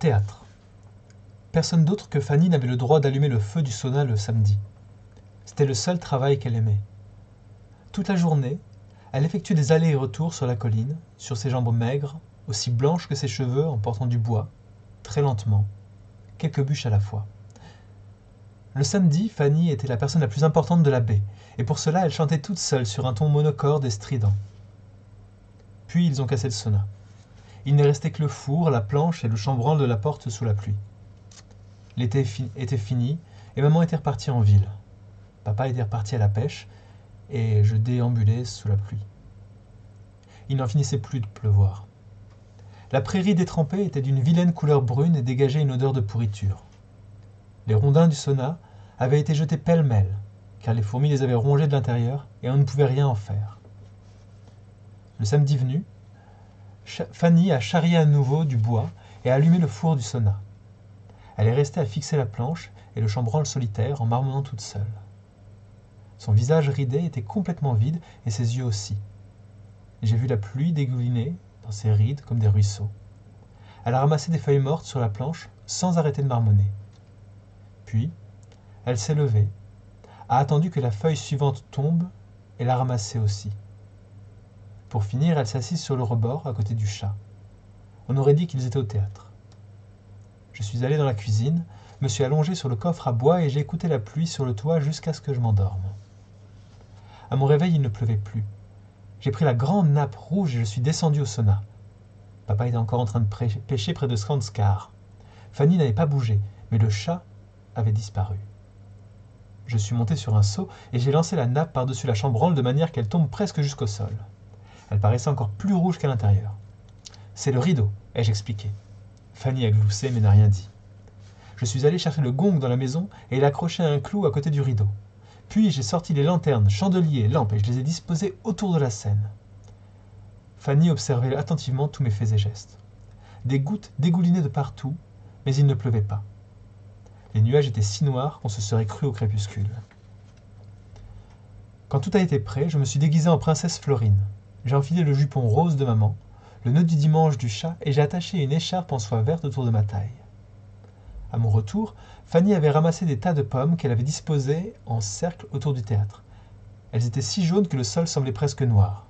Théâtre. Personne d'autre que Fanny n'avait le droit d'allumer le feu du sauna le samedi. C'était le seul travail qu'elle aimait. Toute la journée, elle effectuait des allers et retours sur la colline, sur ses jambes maigres, aussi blanches que ses cheveux en portant du bois, très lentement, quelques bûches à la fois. Le samedi, Fanny était la personne la plus importante de la baie, et pour cela elle chantait toute seule sur un ton monocorde et strident. Puis ils ont cassé le sauna. Il n'est resté que le four, la planche et le chambranle de la porte sous la pluie. L'été était fini, et maman était repartie en ville. Papa était reparti à la pêche, et je déambulais sous la pluie. Il n'en finissait plus de pleuvoir. La prairie détrempée était d'une vilaine couleur brune et dégageait une odeur de pourriture. Les rondins du sauna avaient été jetés pêle-mêle, car les fourmis les avaient rongés de l'intérieur, et on ne pouvait rien en faire. Le samedi venu, Fanny a charrié à nouveau du bois et a allumé le four du sauna. Elle est restée à fixer la planche et le chambranle solitaire en marmonnant toute seule. Son visage ridé était complètement vide et ses yeux aussi. J'ai vu la pluie dégouliner dans ses rides comme des ruisseaux. Elle a ramassé des feuilles mortes sur la planche sans arrêter de marmonner. Puis, elle s'est levée, a attendu que la feuille suivante tombe et l'a ramassée aussi. Pour finir, elle s'est assise sur le rebord, à côté du chat. On aurait dit qu'ils étaient au théâtre. Je suis allé dans la cuisine, me suis allongé sur le coffre à bois et j'ai écouté la pluie sur le toit jusqu'à ce que je m'endorme. À mon réveil, il ne pleuvait plus. J'ai pris la grande nappe rouge et je suis descendu au sauna. Papa était encore en train de pêcher près de Skanskar. Fanny n'avait pas bougé, mais le chat avait disparu. Je suis monté sur un seau et j'ai lancé la nappe par-dessus la chambranle de manière qu'elle tombe presque jusqu'au sol. Elle paraissait encore plus rouge qu'à l'intérieur. « C'est le rideau », ai-je expliqué. Fanny a gloussé mais n'a rien dit. Je suis allé chercher le gong dans la maison et l'accrocher à un clou à côté du rideau. Puis j'ai sorti les lanternes, chandeliers, lampes et je les ai disposées autour de la scène. Fanny observait attentivement tous mes faits et gestes. Des gouttes dégoulinaient de partout, mais il ne pleuvait pas. Les nuages étaient si noirs qu'on se serait cru au crépuscule. Quand tout a été prêt, je me suis déguisé en princesse Florine. J'ai enfilé le jupon rose de maman, le nœud du dimanche du chat et j'ai attaché une écharpe en soie verte autour de ma taille. À mon retour, Fanny avait ramassé des tas de pommes qu'elle avait disposées en cercle autour du théâtre. Elles étaient si jaunes que le sol semblait presque noir.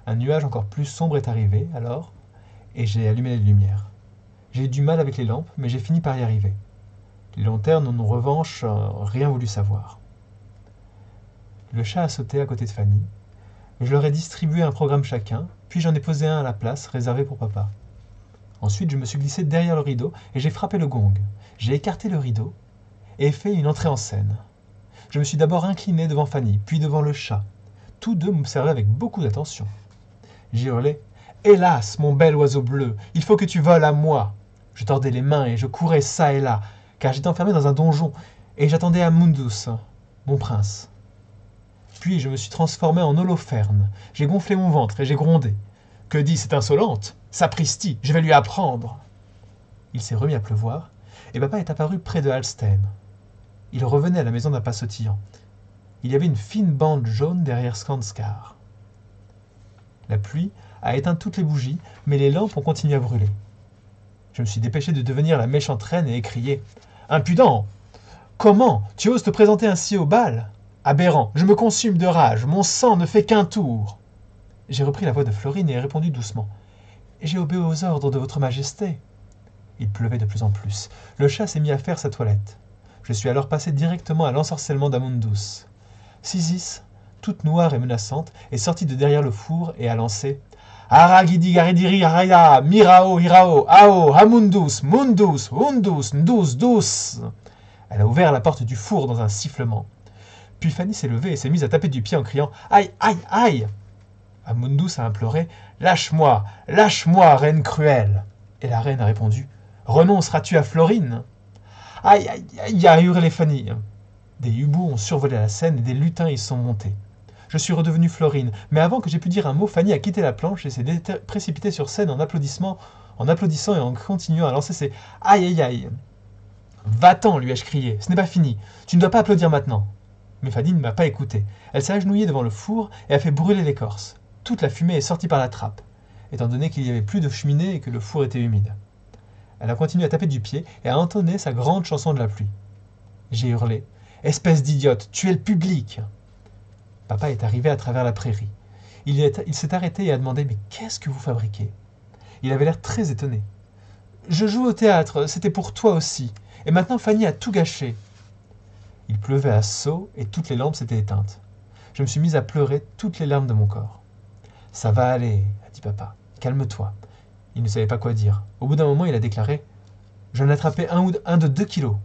Un nuage encore plus sombre est arrivé, alors, et j'ai allumé les lumières. J'ai eu du mal avec les lampes, mais j'ai fini par y arriver. Les lanternes n'ont en revanche rien voulu savoir. Le chat a sauté à côté de Fanny. Je leur ai distribué un programme chacun, puis j'en ai posé un à la place, réservé pour papa. Ensuite, je me suis glissé derrière le rideau et j'ai frappé le gong. J'ai écarté le rideau et fait une entrée en scène. Je me suis d'abord incliné devant Fanny, puis devant le chat. Tous deux m'observaient avec beaucoup d'attention. J'ai hurlé « Hélas, mon bel oiseau bleu, il faut que tu voles à moi !» Je tordais les mains et je courais çà et là, car j'étais enfermé dans un donjon et j'attendais Amundus, mon prince. Puis je me suis transformé en Holoferne. J'ai gonflé mon ventre et j'ai grondé. « Que dit cette insolente ? Sapristi, je vais lui apprendre !» Il s'est remis à pleuvoir et papa est apparu près de Halstein. Il revenait à la maison d'un pas sautillant. Il y avait une fine bande jaune derrière Skanskar. La pluie a éteint toutes les bougies, mais les lampes ont continué à brûler. Je me suis dépêché de devenir la méchante reine et écrié « Impudent ! Comment tu oses te présenter ainsi au bal ? Aberrant, je me consume de rage, mon sang ne fait qu'un tour !» J'ai repris la voix de Florine et ai répondu doucement « J'ai obéi aux ordres de votre majesté. » Il pleuvait de plus en plus. Le chat s'est mis à faire sa toilette. Je suis alors passé directement à l'ensorcellement d'Amundus. Sisis, toute noire et menaçante, est sortie de derrière le four et a lancé « Aragidigaridiri araya, mirao hirao, ao, Amundus, mundus, undus, ndus, dus !» Elle a ouvert la porte du four dans un sifflement. Puis Fanny s'est levée et s'est mise à taper du pied en criant « Aïe, aïe, aïe !» Amundus a imploré « Lâche-moi, reine cruelle !» Et la reine a répondu « Renonceras-tu à Florine ?» « Aïe, aïe, aïe !» a hurlé Fanny. Des hiboux ont survolé la scène et des lutins y sont montés. Je suis redevenu Florine, mais avant que j'aie pu dire un mot, Fanny a quitté la planche et s'est précipitée sur scène en applaudissant et en continuant à lancer ses « Aïe, aïe, aïe !»« Va-t'en !» lui ai-je crié. « Ce n'est pas fini. Tu ne dois pas applaudir maintenant. » Mais Fanny ne m'a pas écouté. Elle s'est agenouillée devant le four et a fait brûler l'écorce. Toute la fumée est sortie par la trappe, étant donné qu'il n'y avait plus de cheminée et que le four était humide. Elle a continué à taper du pied et à entonner sa grande chanson de la pluie. J'ai hurlé. Espèce d'idiote, tu es le public! Papa est arrivé à travers la prairie. Il s'est arrêté et a demandé: mais qu'est-ce que vous fabriquez? Il avait l'air très étonné. Je joue au théâtre, c'était pour toi aussi. Et maintenant Fanny a tout gâché. Il pleuvait à seaux et toutes les lampes s'étaient éteintes. Je me suis mise à pleurer toutes les larmes de mon corps. Ça va aller, a dit papa. Calme-toi. Il ne savait pas quoi dire. Au bout d'un moment, il a déclaré: j'en ai attrapé un de 2 kilos.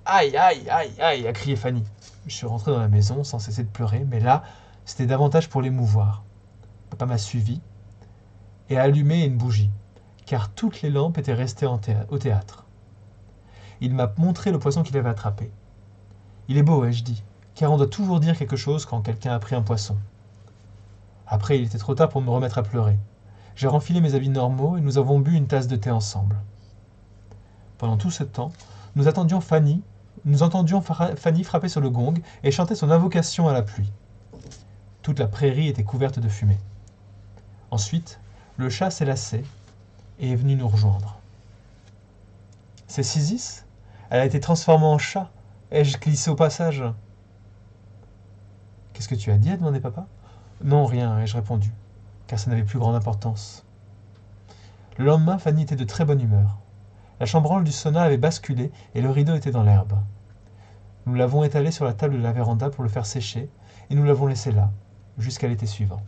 Aïe, aïe, aïe, aïe, a crié Fanny. Je suis rentré dans la maison sans cesser de pleurer, mais là, c'était davantage pour l'émouvoir. Papa m'a suivi et a allumé une bougie, car toutes les lampes étaient restées au théâtre. Il m'a montré le poisson qu'il avait attrapé. Il est beau, ai-je dit, car on doit toujours dire quelque chose quand quelqu'un a pris un poisson. Après, il était trop tard pour me remettre à pleurer. J'ai renfilé mes habits normaux et nous avons bu une tasse de thé ensemble. Pendant tout ce temps, nous entendions Fanny frapper sur le gong et chanter son invocation à la pluie. Toute la prairie était couverte de fumée. Ensuite, le chat s'est lassé et est venu nous rejoindre. C'est Sisis? Elle a été transformée en chat. Ai-je glissé au passage? Qu'est-ce que tu as dit? A demandé papa. Non, rien, ai-je répondu, car ça n'avait plus grande importance. Le lendemain, Fanny était de très bonne humeur. La chambranle du sauna avait basculé et le rideau était dans l'herbe. Nous l'avons étalé sur la table de la véranda pour le faire sécher et nous l'avons laissé là, jusqu'à l'été suivant.